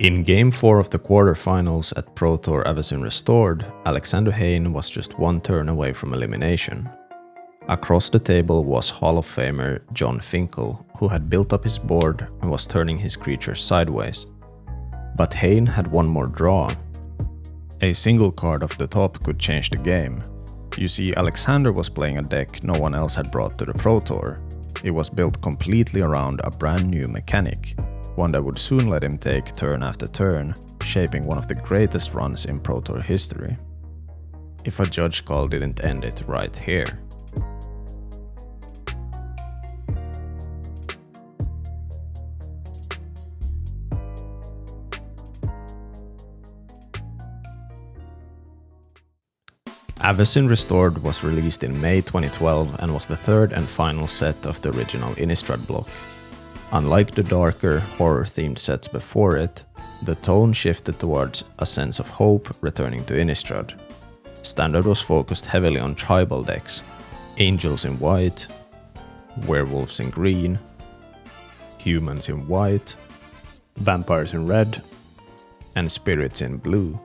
In Game 4 of the quarterfinals at Pro Tour Avacyn Restored, Alexander Hayne was just one turn away from elimination. Across the table was Hall of Famer John Finkel, who had built up his board and was turning his creatures sideways. But Hayne had one more draw. A single card off the top could change the game. You see, Alexander was playing a deck no one else had brought to the Pro Tour. It was built completely around a brand new mechanic, one that would soon let him take turn after turn, shaping one of the greatest runs in Pro Tour history. If a judge call didn't end it right here. Avacyn Restored was released in May 2012 and was the third and final set of the original Innistrad block. Unlike the darker, horror-themed sets before it, the tone shifted towards a sense of hope returning to Innistrad. Standard was focused heavily on tribal decks, angels in white, werewolves in green, humans in white, vampires in red, and spirits in blue.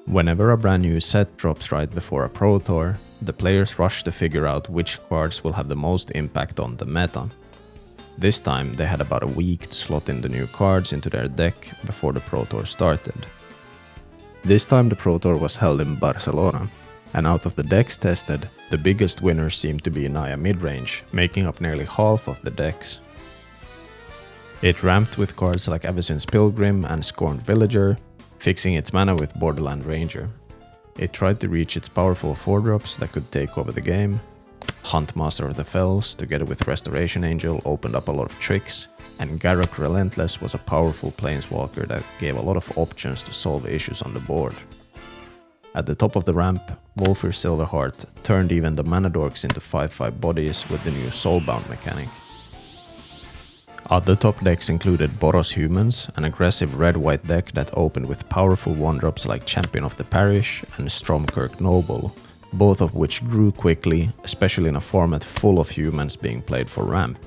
Whenever a brand new set drops right before a Pro Tour, the players rush to figure out which cards will have the most impact on the meta. This time they had about a week to slot in the new cards into their deck before the Pro Tour started. This time the Pro Tour was held in Barcelona, and out of the decks tested, the biggest winners seemed to be Naya midrange, making up nearly half of the decks. It ramped with cards like Avacyn's Pilgrim and Scorned Villager, fixing its mana with Borderland Ranger. It tried to reach its powerful 4-drops that could take over the game. Hunt Master of the Fells, together with Restoration Angel, opened up a lot of tricks, and Garruk Relentless was a powerful planeswalker that gave a lot of options to solve issues on the board. At the top of the ramp, Wolfir Silverheart turned even the mana dorks into 5/5 bodies with the new Soulbound mechanic. Other top decks included Boros Humans, an aggressive red-white deck that opened with powerful 1-drops like Champion of the Parish and Stromkirk Noble, both of which grew quickly, especially in a format full of humans being played for ramp.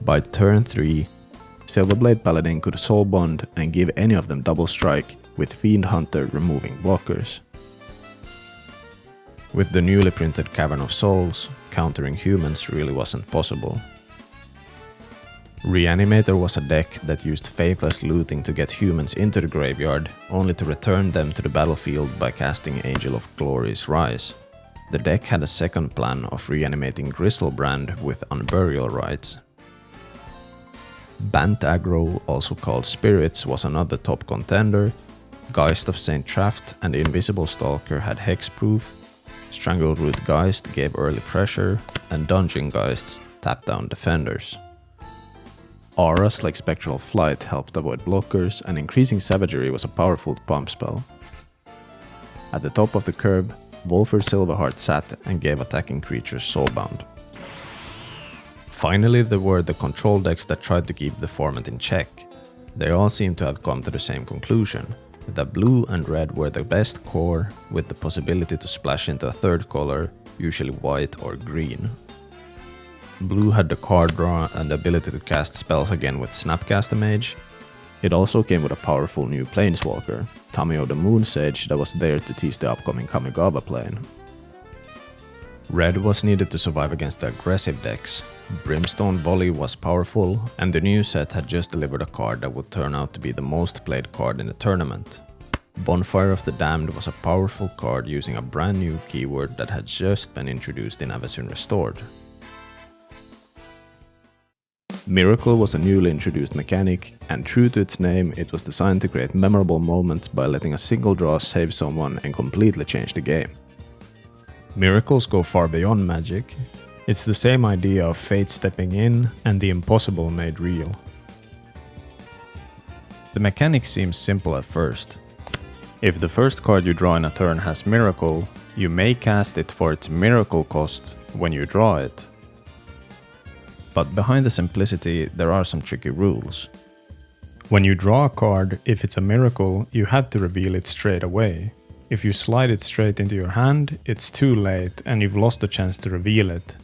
By turn 3, Silverblade Paladin could Soulbond and give any of them double strike, with Fiend Hunter removing blockers. With the newly printed Cavern of Souls, countering humans really wasn't possible. Reanimator was a deck that used faithless looting to get humans into the graveyard, only to return them to the battlefield by casting Angel of Glory's Rise. The deck had a second plan of reanimating Griselbrand with Unburial Rites. Bant Aggro, also called Spirits, was another top contender. Geist of Saint Traft and the Invisible Stalker had hexproof, Strangleroot Geist gave early pressure, and Dungeon Geists tapped down defenders. Auras like Spectral Flight helped avoid blockers, and Increasing Savagery was a powerful pump spell. At the top of the curb, Wolfir Silverheart sat and gave attacking creatures Soulbound. Finally, there were the control decks that tried to keep the format in check. They all seemed to have come to the same conclusion, that blue and red were the best core, with the possibility to splash into a third color, usually white or green. Blue had the card draw and the ability to cast spells again with Snapcaster Mage. It also came with a powerful new planeswalker, Tamio the Moonsage, that was there to tease the upcoming Kamigawa plane. Red was needed to survive against the aggressive decks. Brimstone Volley was powerful, and the new set had just delivered a card that would turn out to be the most played card in the tournament. Bonfire of the Damned was a powerful card using a brand new keyword that had just been introduced in Avacyn Restored. Miracle was a newly introduced mechanic, and true to its name, it was designed to create memorable moments by letting a single draw save someone and completely change the game. Miracles go far beyond magic. It's the same idea of fate stepping in and the impossible made real. The mechanic seems simple at first. If the first card you draw in a turn has Miracle, you may cast it for its Miracle cost when you draw it. But behind the simplicity, there are some tricky rules. When you draw a card, if it's a Miracle, you have to reveal it straight away. If you slide it straight into your hand, it's too late and you've lost the chance to reveal it.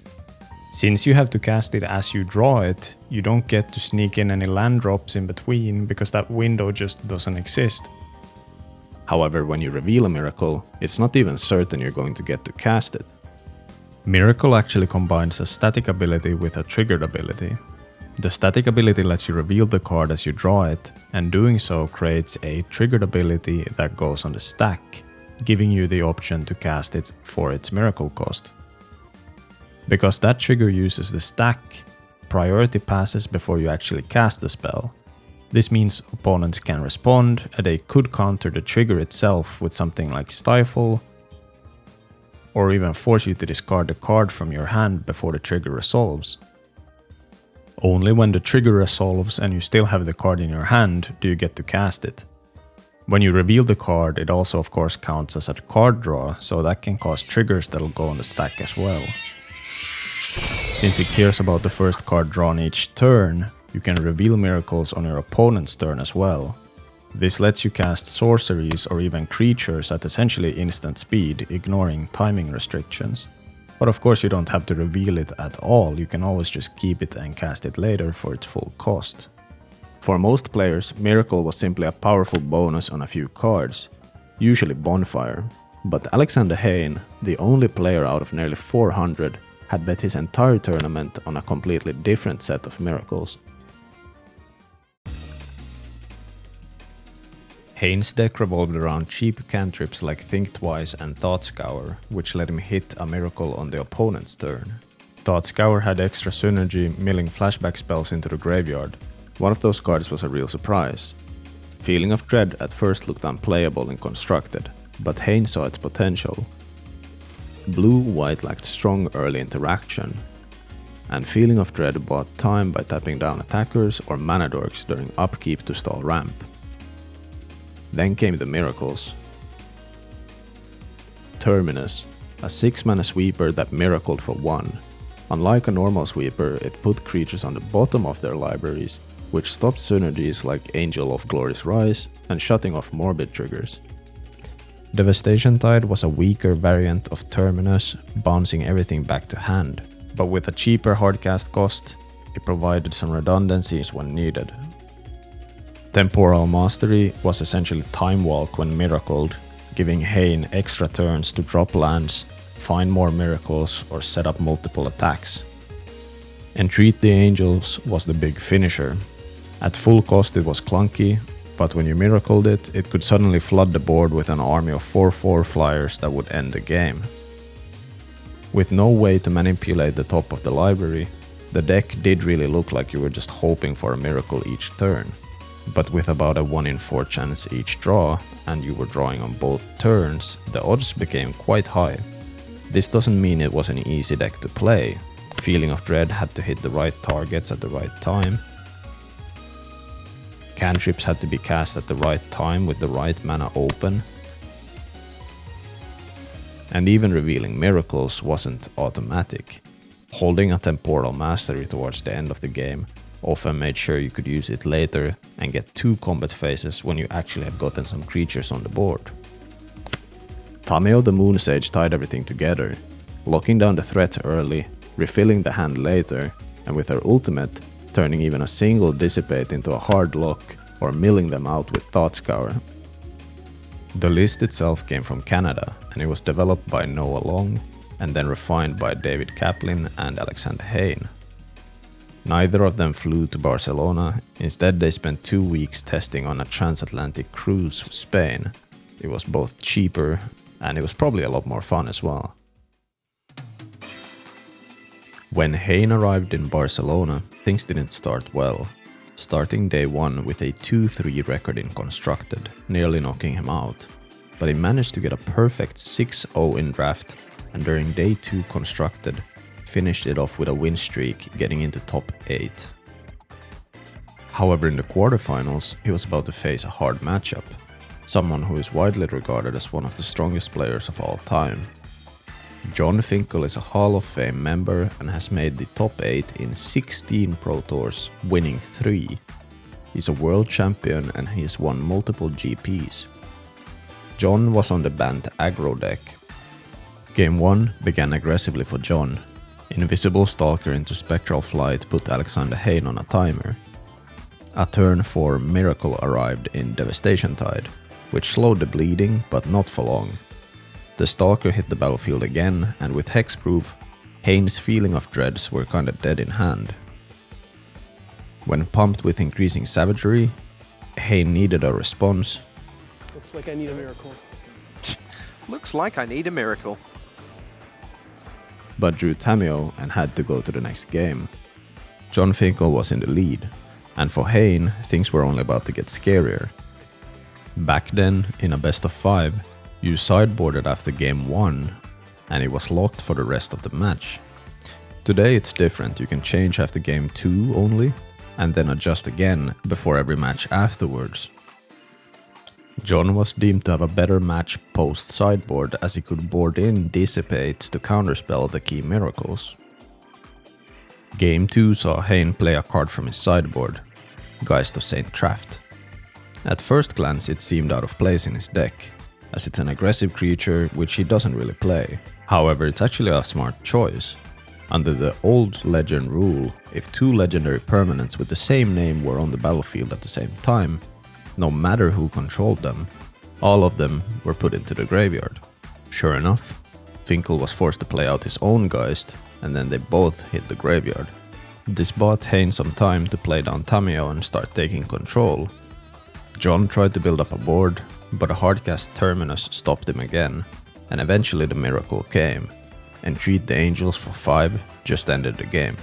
Since you have to cast it as you draw it, you don't get to sneak in any land drops in between because that window just doesn't exist. However, when you reveal a miracle, it's not even certain you're going to get to cast it. Miracle actually combines a static ability with a triggered ability. The static ability lets you reveal the card as you draw it, and doing so creates a triggered ability that goes on the stack, giving you the option to cast it for its miracle cost. Because that trigger uses the stack, priority passes before you actually cast the spell. This means opponents can respond, and they could counter the trigger itself with something like Stifle, or even force you to discard the card from your hand before the trigger resolves. Only when the trigger resolves and you still have the card in your hand do you get to cast it. When you reveal the card, it also of course counts as a card draw, so that can cause triggers that'll go on the stack as well. Since it cares about the first card drawn each turn, you can reveal miracles on your opponent's turn as well. This lets you cast sorceries or even creatures at essentially instant speed, ignoring timing restrictions. But of course you don't have to reveal it at all, you can always just keep it and cast it later for its full cost. For most players, Miracle was simply a powerful bonus on a few cards, usually Bonfire. But Alexander Hayne, the only player out of nearly 400, had bet his entire tournament on a completely different set of miracles. Hayne's deck revolved around cheap cantrips like Think Twice and Thought Scour, which let him hit a miracle on the opponent's turn. Thought Scour had extra synergy, milling flashback spells into the graveyard. One of those cards was a real surprise. Feeling of Dread at first looked unplayable and constructed, but Hayne saw its potential. Blue-white lacked strong early interaction, and Feeling of Dread bought time by tapping down attackers or mana dorks during upkeep to stall ramp. Then came the miracles. Terminus, a 6-mana sweeper that miracled for 1. Unlike a normal sweeper, it put creatures on the bottom of their libraries, which stopped synergies like Angel of Glory's Rise and shutting off Morbid triggers. Devastation Tide was a weaker variant of Terminus, bouncing everything back to hand, but with a cheaper hardcast cost, it provided some redundancies when needed. Temporal Mastery was essentially Time Walk when miracled, giving Hayne extra turns to drop lands, find more miracles, or set up multiple attacks. Entreat the Angels was the big finisher. At full cost it was clunky, but when you miracled it, it could suddenly flood the board with an army of 4/4 flyers that would end the game. With no way to manipulate the top of the library, the deck did really look like you were just hoping for a miracle each turn. But with about a 1 in 4 chance each draw, and you were drawing on both turns, the odds became quite high. This doesn't mean it was an easy deck to play. Feeling of Dread had to hit the right targets at the right time. Cantrips had to be cast at the right time with the right mana open. And even revealing miracles wasn't automatic. Holding a Temporal Mastery towards the end of the game often made sure you could use it later and get 2 combat phases when you actually had gotten some creatures on the board. Tameo the Moonsage tied everything together, locking down the threat early, refilling the hand later, and with her ultimate, turning even a single Dissipate into a hard lock or milling them out with Thought Scour. The list itself came from Canada, and it was developed by Noah Long and then refined by David Kaplan and Alexander Hayne. Neither of them flew to Barcelona, instead they spent 2 weeks testing on a transatlantic cruise to Spain. It was both cheaper, and it was probably a lot more fun as well. When Hayne arrived in Barcelona, things didn't start well, starting day 1 with a 2-3 record in Constructed, nearly knocking him out. But he managed to get a perfect 6-0 in draft, and during day 2 Constructed, finished it off with a win streak, getting into top 8. However, in the quarterfinals, he was about to face a hard matchup, someone who is widely regarded as one of the strongest players of all time. John Finkel is a Hall of Fame member and has made the top 8 in 16 Pro Tours, winning 3. He's a world champion and he has won multiple GPs. John was on the banned aggro deck. Game 1 began aggressively for John. Invisible Stalker into Spectral Flight put Alexander Hayne on a timer. A turn 4 Miracle arrived in Devastation Tide, which slowed the bleeding but not for long. The Stalker hit the battlefield again, and with Hexproof, Hayne's Feeling of Dreads were kinda dead in hand. When pumped with increasing savagery, Hayne needed a response. Looks like I need a miracle. Looks like I need a miracle. But drew Tamiyo and had to go to the next game. John Finkel was in the lead, and for Hayne, things were only about to get scarier. Back then, in a best of 5, you sideboarded after game 1, and it was locked for the rest of the match. Today it's different, you can change after game 2 only, and then adjust again before every match afterwards. John was deemed to have a better match post-sideboard as he could board in Dissipates to counterspell the key miracles. Game 2 saw Hayne play a card from his sideboard, Geist of Saint Traft. At first glance it seemed out of place in his deck, as it's an aggressive creature which he doesn't really play. However, it's actually a smart choice. Under the old legend rule, if 2 legendary permanents with the same name were on the battlefield at the same time, no matter who controlled them, all of them were put into the graveyard. Sure enough, Finkel was forced to play out his own Geist, and then they both hit the graveyard. This bought Hayne some time to play down Tamiyo and start taking control. John tried to build up a board, but a hardcast Terminus stopped him again, and eventually the miracle came. Entreat the Angels for 5 just ended the game.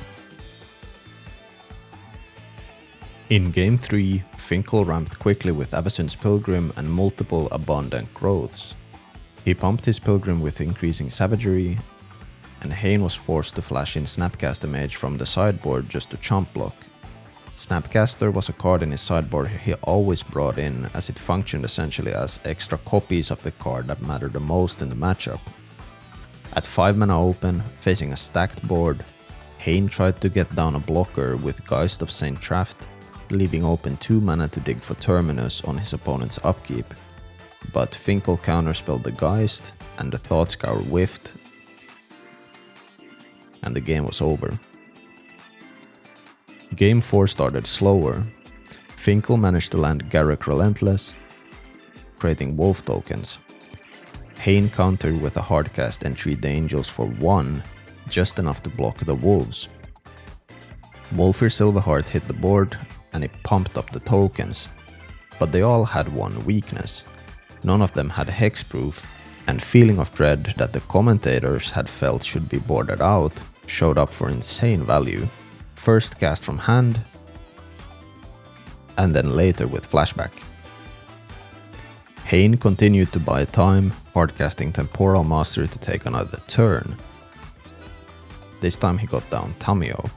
In game 3, Finkel ramped quickly with Avacyn's Pilgrim and multiple Abundant Growths. He pumped his Pilgrim with increasing savagery, and Hayne was forced to flash in Snapcaster Mage from the sideboard just to chump block. Snapcaster was a card in his sideboard he always brought in, as it functioned essentially as extra copies of the card that mattered the most in the matchup. At 5 mana open, facing a stacked board, Hayne tried to get down a blocker with Geist of Saint Traft, leaving open 2 mana to dig for Terminus on his opponent's upkeep. But Finkel counterspelled the Geist, and the Thoughtscour whiffed, and the game was over. Game 4 started slower. Finkel managed to land Garruk Relentless, creating Wolf tokens. Hayne countered with a hardcast Entreat the Angels for 1, just enough to block the Wolves. Wolfir Silverheart hit the board, and it pumped up the tokens, but they all had one weakness. None of them had hexproof, and Feeling of Dread that the commentators had felt should be boarded out showed up for insane value. First cast from hand, and then later with flashback. Hayne continued to buy time, hardcasting Temporal Mastery to take another turn. This time he got down Tamiyo.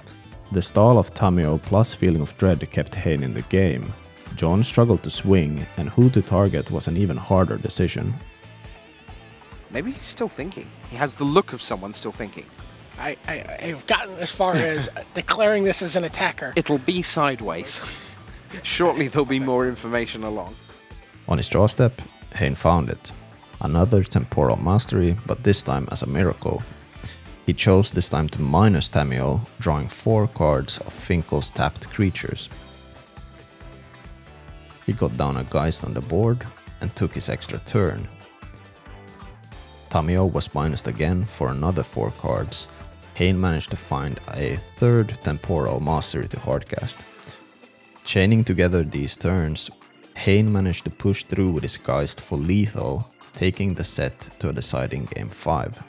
The stall of Tamiyo plus Feeling of Dread kept Hayne in the game. John struggled to swing, and who to target was an even harder decision. Maybe he's still thinking. He has the look of someone still thinking. I've gotten as far as declaring this as an attacker. It'll be sideways. Shortly there'll be more information along. On his draw step, Hayne found it. Another Temporal Mastery, but this time as a miracle. He chose this time to minus Tamiyo, drawing 4 cards of Finkel's tapped creatures. He got down a Geist on the board and took his extra turn. Tamiyo was minused again for another 4 cards. Hayne managed to find a 3rd Temporal Mastery to hardcast. Chaining together these turns, Hayne managed to push through with his Geist for lethal, taking the set to a deciding game 5.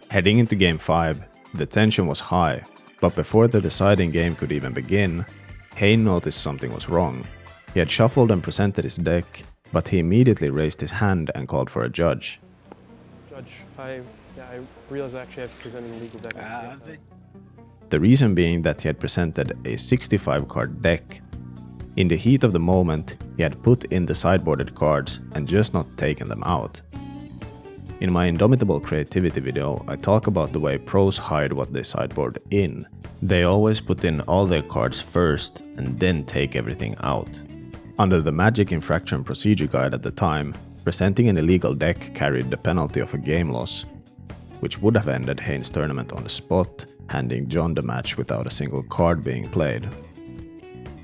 Heading into game 5, the tension was high, but before the deciding game could even begin, Hayne noticed something was wrong. He had shuffled and presented his deck, but he immediately raised his hand and called for a judge. Judge, I realize I actually have to present a legal deck. The reason being that he had presented a 65-card deck. In the heat of the moment, he had put in the sideboarded cards and just not taken them out. In my Indomitable Creativity video, I talk about the way pros hide what they sideboard in. They always put in all their cards first and then take everything out. Under the Magic Infraction Procedure Guide at the time, presenting an illegal deck carried the penalty of a game loss. which would have ended Hayne's tournament on the spot, handing John the match without a single card being played.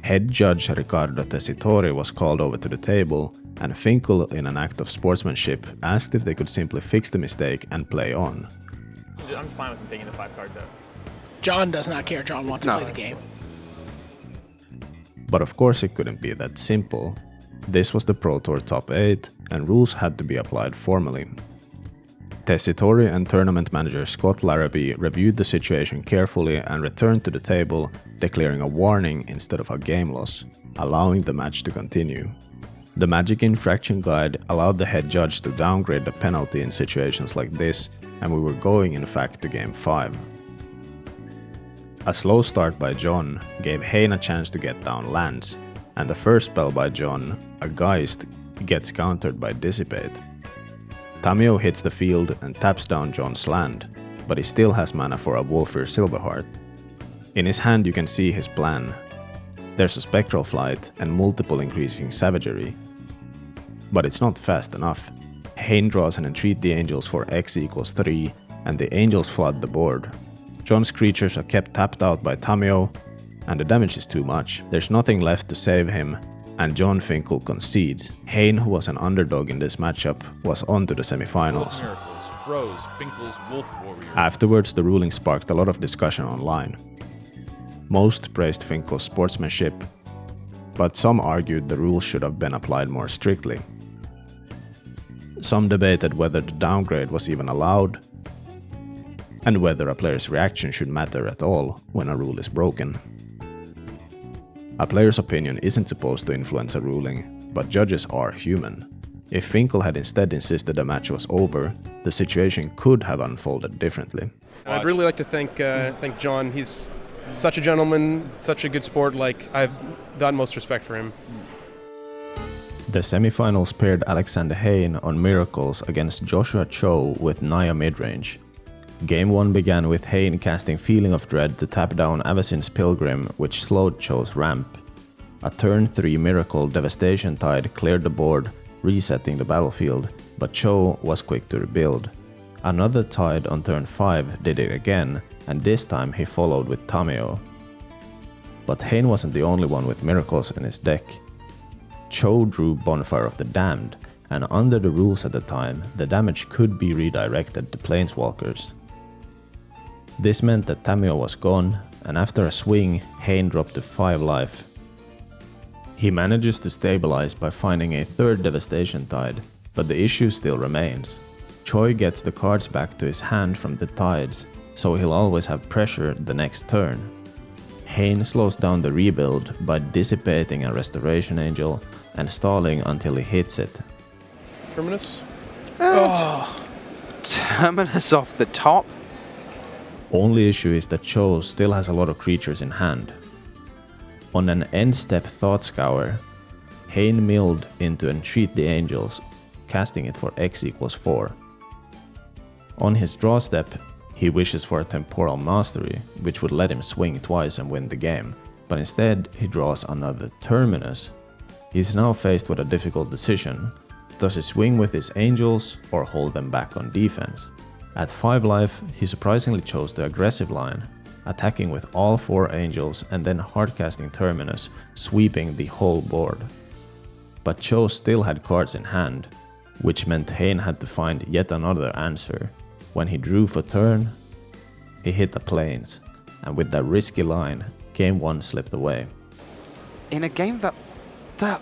Head judge Riccardo Tessitori was called over to the table, and Finkel, in an act of sportsmanship, asked if they could simply fix the mistake and play on. I'm fine with him taking the 5 cards out. John does not care. John wants to play the game. But of course it couldn't be that simple. This was the Pro Tour Top 8, and rules had to be applied formally. Tessitori and tournament manager Scott Larrabee reviewed the situation carefully and returned to the table, declaring a warning instead of a game loss, allowing the match to continue. The Magic Infraction Guide allowed the head judge to downgrade the penalty in situations like this, and we were going in fact to Game 5. A slow start by John gave Hayne a chance to get down lands, and the first spell by John, a Geist, gets countered by Dissipate. Tamiyo hits the field and taps down John's land, but he still has mana for a Wolfir Silverheart. In his hand you can see his plan. There's a Spectral Flight and multiple increasing savagery. But it's not fast enough. Hayne draws an Entreat the Angels for X equals 3, and the Angels flood the board. John's creatures are kept tapped out by Tamiyo, and the damage is too much. There's nothing left to save him, and John Finkel concedes. Hayne, who was an underdog in this matchup, was on to the semifinals. Miracles froze Finkel's Wolf Warrior. Afterwards, the ruling sparked a lot of discussion online. Most praised Finkel's sportsmanship, but some argued the rules should have been applied more strictly. Some debated whether the downgrade was even allowed, and whether a player's reaction should matter at all when a rule is broken. A player's opinion isn't supposed to influence a ruling, but judges are human. If Finkel had instead insisted the match was over, the situation could have unfolded differently. I'd really like to thank John. He's such a gentleman, such a good sport. I've the utmost respect for him. The semifinals paired Alexander Hayne on Miracles against Joshua Cho with Naya midrange. Game 1 began with Hayne casting Feeling of Dread to tap down Avacyn's Pilgrim, which slowed Cho's ramp. A turn 3 Miracle Devastation Tide cleared the board, resetting the battlefield, but Cho was quick to rebuild. Another Tide on turn 5 did it again, and this time he followed with Tamiyo. But Hayne wasn't the only one with Miracles in his deck. Cho drew Bonfire of the Damned, and under the rules at the time, the damage could be redirected to Planeswalkers. This meant that Tamiyo was gone, and after a swing, Hayne dropped to 5 life. He manages to stabilize by finding a third Devastation Tide, but the issue still remains. Choi gets the cards back to his hand from the tides, so he'll always have pressure the next turn. Hayne slows down the rebuild by dissipating a Restoration Angel and stalling until he hits it. Terminus? Terminus off the top. Only issue is that Cho still has a lot of creatures in hand. On an end-step Thought Scour, Hayne milled into Entreat the Angels, casting it for X equals 4. On his draw step, he wishes for a Temporal Mastery, which would let him swing twice and win the game, but instead he draws another Terminus. He's now faced with a difficult decision. Does he swing with his Angels or hold them back on defense? At 5 life, he surprisingly chose the aggressive line, attacking with all 4 Angels and then hardcasting Terminus, sweeping the whole board. But Cho still had cards in hand, which meant Hayne had to find yet another answer. When he drew for turn, he hit the Plains, and with that risky line, Game 1 slipped away. In a game that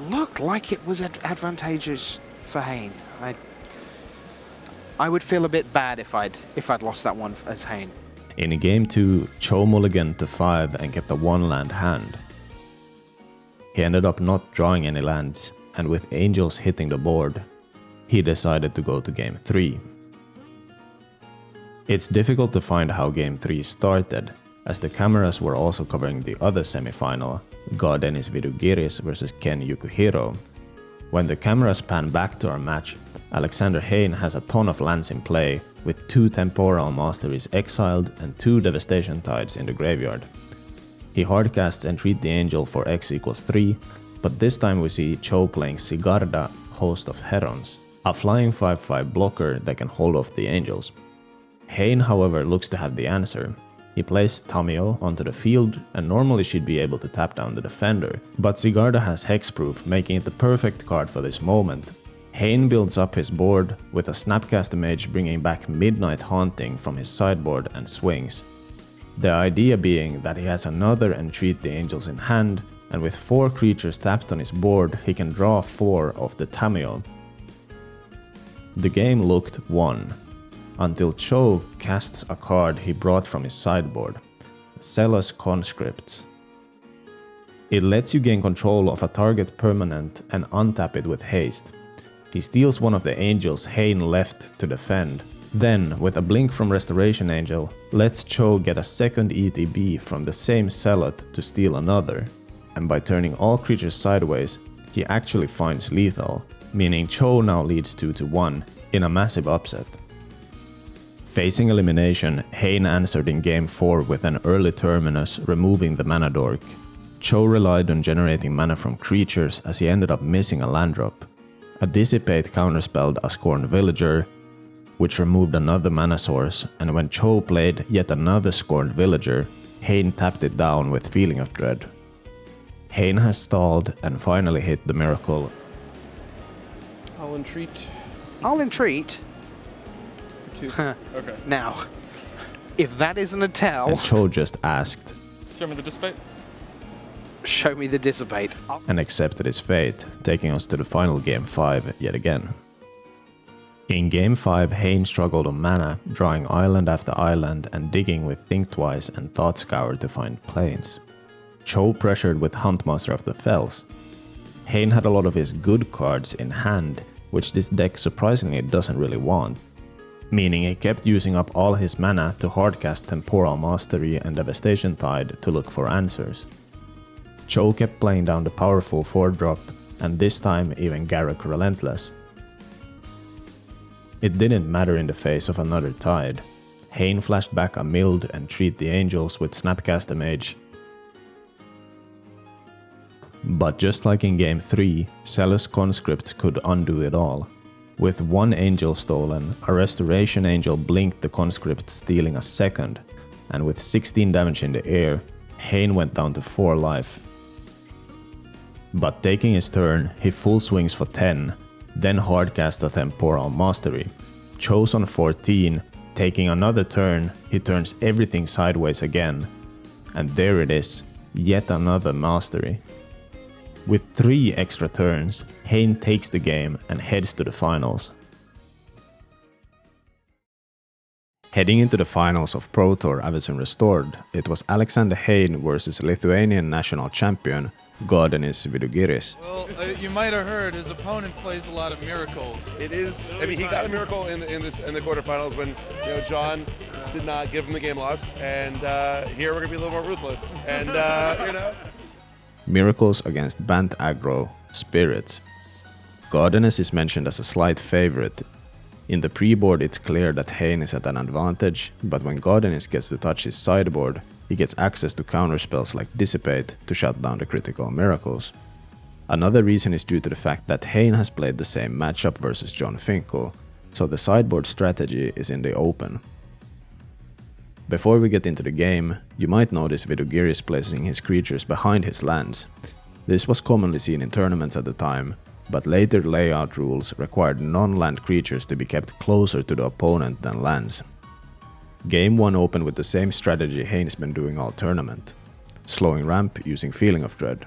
looked like it was advantageous for Hayne. I would feel a bit bad if I'd lost that one as Hayne. In Game 2, Cho mulliganed to 5 and kept a 1-land hand. He ended up not drawing any lands, and with Angels hitting the board, he decided to go to Game 3. It's difficult to find how Game 3 started, as the cameras were also covering the other semifinal, God Dennis Vidugiris vs Ken Yukuhiro. When the cameras pan back to our match, Alexander Hayne has a ton of lands in play, with 2 Temporal Masteries exiled and 2 Devastation Tides in the graveyard. He hardcasts Entreat the Angel for X equals 3, but this time we see Cho playing Sigarda, Host of Herons, a flying 5/5 blocker that can hold off the Angels. Hayne, however, looks to have the answer. He placed Tamio onto the field and normally she'd be able to tap down the defender, but Sigarda has hexproof, making it the perfect card for this moment. Hayne builds up his board with a Snapcaster Mage bringing back Midnight Haunting from his sideboard and swings. The idea being that he has another Entreat the Angels in hand, and with 4 creatures tapped on his board he can draw 4 of the Tamio. The game looked won, until Cho casts a card he brought from his sideboard, Zealous Conscripts. It lets you gain control of a target permanent and untap it with haste. He steals one of the angels Hayne left to defend, then with a blink from Restoration Angel, lets Cho get a second ETB from the same Zealot to steal another, and by turning all creatures sideways, he actually finds lethal, meaning Cho now leads 2-1 in a massive upset. Facing elimination, Hayne answered in Game 4 with an early Terminus, removing the mana dork. Cho relied on generating mana from creatures as he ended up missing a land drop. A Dissipate counterspelled a Scorned Villager, which removed another mana source, and when Cho played yet another Scorned Villager, Hayne tapped it down with Feeling of Dread. Hayne has stalled and finally hit the miracle. I'll entreat I'll entreat. for 2. Okay. Now, if that isn't a tell, And Cho just asked Show me the dissipate. show me the dissipate. and accepted his fate, taking us to the final Game 5 yet again. In Game 5, Hayne struggled on mana, drawing island after island and digging with Think Twice and Thought Scour to find planes. Cho pressured with Huntmaster of the Fells. Hayne had a lot of his good cards in hand, which this deck surprisingly doesn't really want, meaning he kept using up all his mana to hardcast Temporal Mastery and Devastation Tide to look for answers. Cho kept playing down the powerful 4-drop, and this time even Garruk Relentless. It didn't matter in the face of another Tide. Hayne flashed back a milled Entreat the Angels with Snapcaster Mage. But just like in Game 3, Zealous Conscripts could undo it all. With 1 Angel stolen, a Restoration Angel blinked the Conscript, stealing a second, and with 16 damage in the air, Hayne went down to 4 life. But taking his turn, he full swings for 10, then hardcast a Temporal Mastery. Chose on 14, taking another turn, he turns everything sideways again. And there it is, yet another Mastery. With 3 extra turns, Hayne takes the game and heads to the finals. Heading into the finals of Pro Tour Avacyn Restored, it was Alexander Hayne versus Lithuanian national champion Gaudenis Vidugiris. Well, you might have heard his opponent plays a lot of miracles. It is. I mean, he got a miracle in the quarterfinals when John did not give him the game loss, and here we're gonna be a little more ruthless, and Miracles against Bant Aggro, Spirits. Gaudenis is mentioned as a slight favorite. In the pre-board it's clear that Hayne is at an advantage, but when Gaudenis gets to touch his sideboard, he gets access to counterspells like Dissipate to shut down the critical miracles. Another reason is due to the fact that Hayne has played the same matchup versus John Finkel, so the sideboard strategy is in the open. Before we get into the game, you might notice Vidugiris placing his creatures behind his lands. This was commonly seen in tournaments at the time, but later layout rules required non-land creatures to be kept closer to the opponent than lands. Game 1 opened with the same strategy Hayne's been doing all tournament, slowing ramp using Feeling of Dread.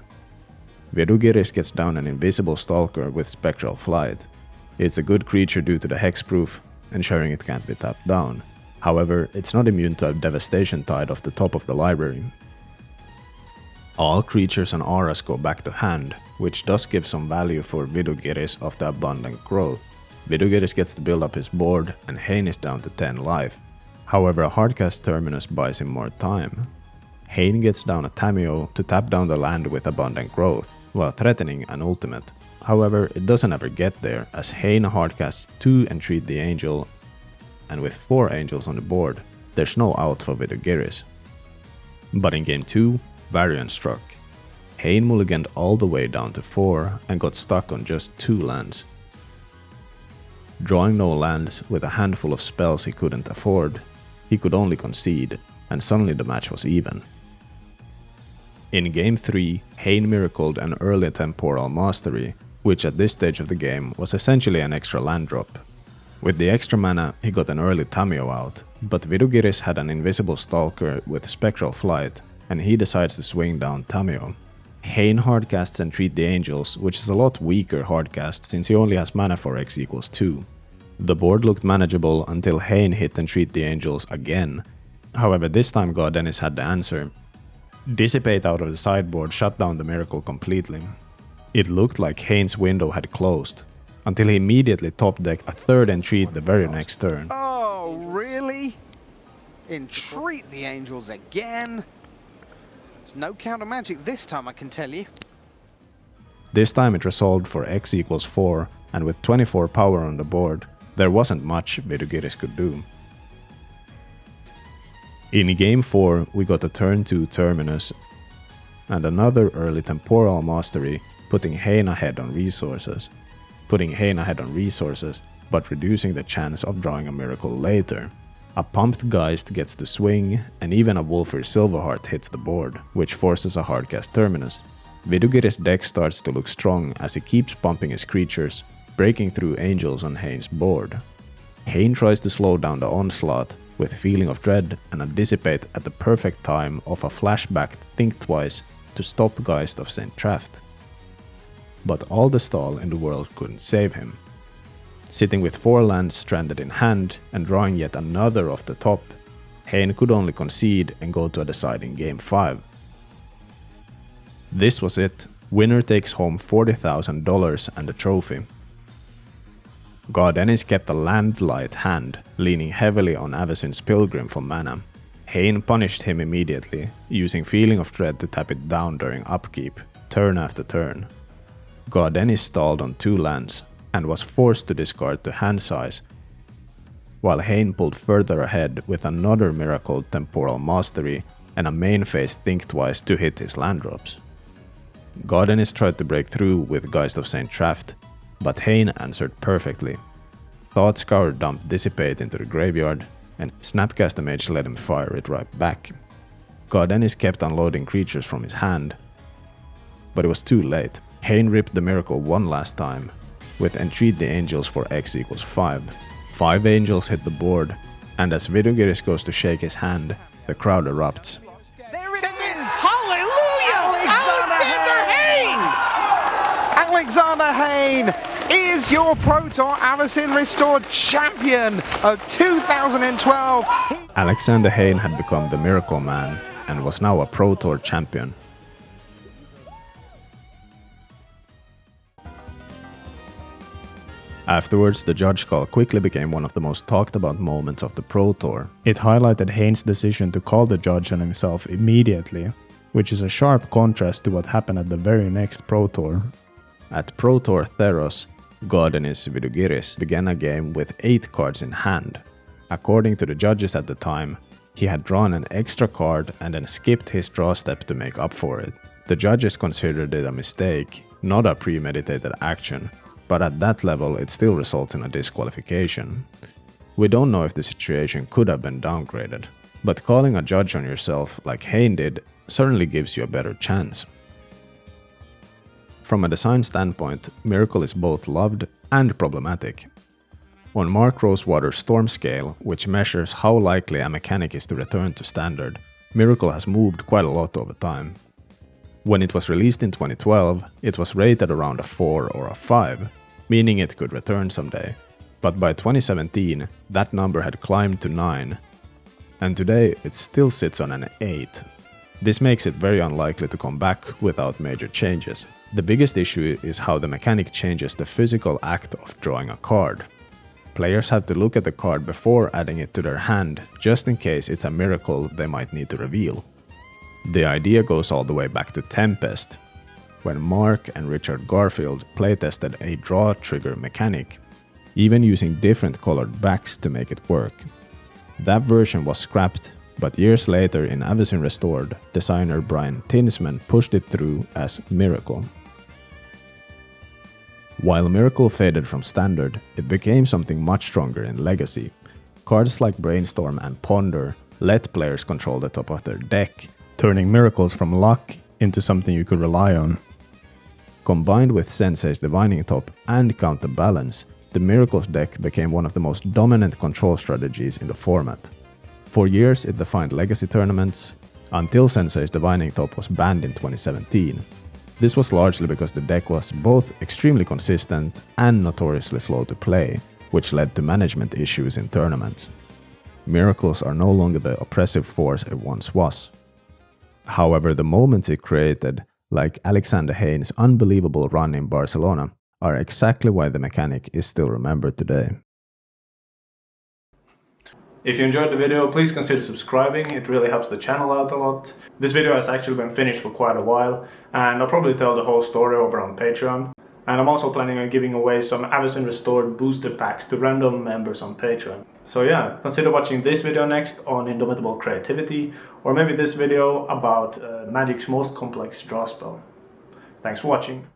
Vidugiris gets down an invisible Stalker with Spectral Flight. It's a good creature due to the hexproof, ensuring it can't be tapped down. However, it's not immune to a Devastation Tide off the top of the library. All creatures and auras go back to hand, which does give some value for Vidugiris of the Abundant Growth. Vidugiris gets to build up his board and Hayne is down to 10 life. However, a hardcast Terminus buys him more time. Hayne gets down a Tamio to tap down the land with Abundant Growth, while threatening an ultimate. However, it doesn't ever get there, as Hayne hardcasts 2 Entreat the Angel, and with 4 angels on the board, there's no out for Vidugiris. But in game 2, Varian struck. Hayne mulliganed all the way down to 4 and got stuck on just 2 lands. Drawing no lands with a handful of spells he couldn't afford, he could only concede, and suddenly the match was even. In Game 3, Hayne miracled an early temporal mastery, which at this stage of the game was essentially an extra land drop. With the extra mana, he got an early Tamiyo out, but Vidugiris had an invisible stalker with spectral flight, and he decides to swing down Tamiyo. Hayne hardcasts Entreat the Angels, which is a lot weaker hardcast since he only has mana for X equals 2. The board looked manageable until Hayne hit Entreat the Angels again. However, this time God Dennis had the answer. Dissipate out of the sideboard shut down the miracle completely. It looked like Hayne's window had closed, until he immediately top-decked a third Entreat the very next turn. Oh, really? Entreat the Angels again? There's no counter magic this time, I can tell you. This time it resolved for X equals 4, and with 24 power on the board, there wasn't much Vidugiris could do. In Game 4, we got a turn 2 Terminus and another early Temporal Mastery, putting Hayne ahead on resources. But reducing the chance of drawing a miracle later. A pumped Geist gets to swing, and even a Wolfir Silverheart hits the board, which forces a hardcast Terminus. Vidugiris' deck starts to look strong as he keeps pumping his creatures, breaking through Angels on Hayne's board. Hayne tries to slow down the onslaught, with Feeling of Dread and a Dissipate at the perfect time of a flashback Think Twice to stop Geist of St. Traft. But all the stall in the world couldn't save him. Sitting with 4 lands stranded in hand and drawing yet another off the top, Hayne could only concede and go to a deciding Game 5. This was it. Winner takes home $40,000 and a trophy. God Dennis kept a land-light hand, leaning heavily on Avacyn's Pilgrim for mana. Hayne punished him immediately, using Feeling of Dread to tap it down during upkeep, turn after turn. God Dennis stalled on 2 lands, and was forced to discard to hand size, while Hayne pulled further ahead with another miracle Temporal Mastery and a main phase Think Twice to hit his land drops. God Dennis tried to break through with Geist of St. Traft, but Hayne answered perfectly. Thought Scour dumped Dissipate into the graveyard, and Snapcaster Mage let him fire it right back. God Dennis kept unloading creatures from his hand, but it was too late. Hayne ripped the miracle one last time, with Entreat the Angels for X equals 5. 5 Angels hit the board, and as Vidugiris goes to shake his hand, the crowd erupts. There it is! Hallelujah! Alexander Hayne! Alexander Hayne is your Pro Tour Avacyn Restored champion of 2012. Alexander Hayne had become the Miracle Man and was now a Pro Tour champion. Afterwards, the judge call quickly became one of the most talked about moments of the Pro Tour. It highlighted Hayne's decision to call the judge on himself immediately, which is a sharp contrast to what happened at the very next Pro Tour. At Pro Tour Theros, God Dennis Vidugiris began a game with 8 cards in hand. According to the judges at the time, he had drawn an extra card and then skipped his draw step to make up for it. The judges considered it a mistake, not a premeditated action, but at that level it still results in a disqualification. We don't know if the situation could have been downgraded, but calling a judge on yourself like Hayne did certainly gives you a better chance. From a design standpoint, Miracle is both loved and problematic. On Mark Rosewater's Storm Scale, which measures how likely a mechanic is to return to standard, Miracle has moved quite a lot over time. When it was released in 2012, it was rated around a 4 or a 5, meaning it could return someday. But by 2017, that number had climbed to 9, and today it still sits on an 8. This makes it very unlikely to come back without major changes. The biggest issue is how the mechanic changes the physical act of drawing a card. Players have to look at the card before adding it to their hand, just in case it's a miracle they might need to reveal. The idea goes all the way back to Tempest, when Mark and Richard Garfield playtested a draw trigger mechanic, even using different colored backs to make it work. That version was scrapped, but years later in Avacyn Restored, designer Brian Tinsman pushed it through as Miracle. While Miracle faded from Standard, it became something much stronger in Legacy. Cards like Brainstorm and Ponder let players control the top of their deck, turning miracles from luck into something you could rely on. Combined with Sensei's Divining Top and Counterbalance, the Miracles deck became one of the most dominant control strategies in the format. For years it defined Legacy tournaments, until Sensei's Divining Top was banned in 2017. This was largely because the deck was both extremely consistent and notoriously slow to play, which led to management issues in tournaments. Miracles are no longer the oppressive force it once was. However, the moments it created, like Alexander Hayne's unbelievable run in Barcelona, are exactly why the mechanic is still remembered today. If you enjoyed the video, please consider subscribing, it really helps the channel out a lot. This video has actually been finished for quite a while, and I'll probably tell the whole story over on Patreon. And I'm also planning on giving away some Avacyn Restored booster packs to random members on Patreon. So yeah, consider watching this video next on Indomitable Creativity, or maybe this video about Magic's most complex draw spell. Thanks for watching.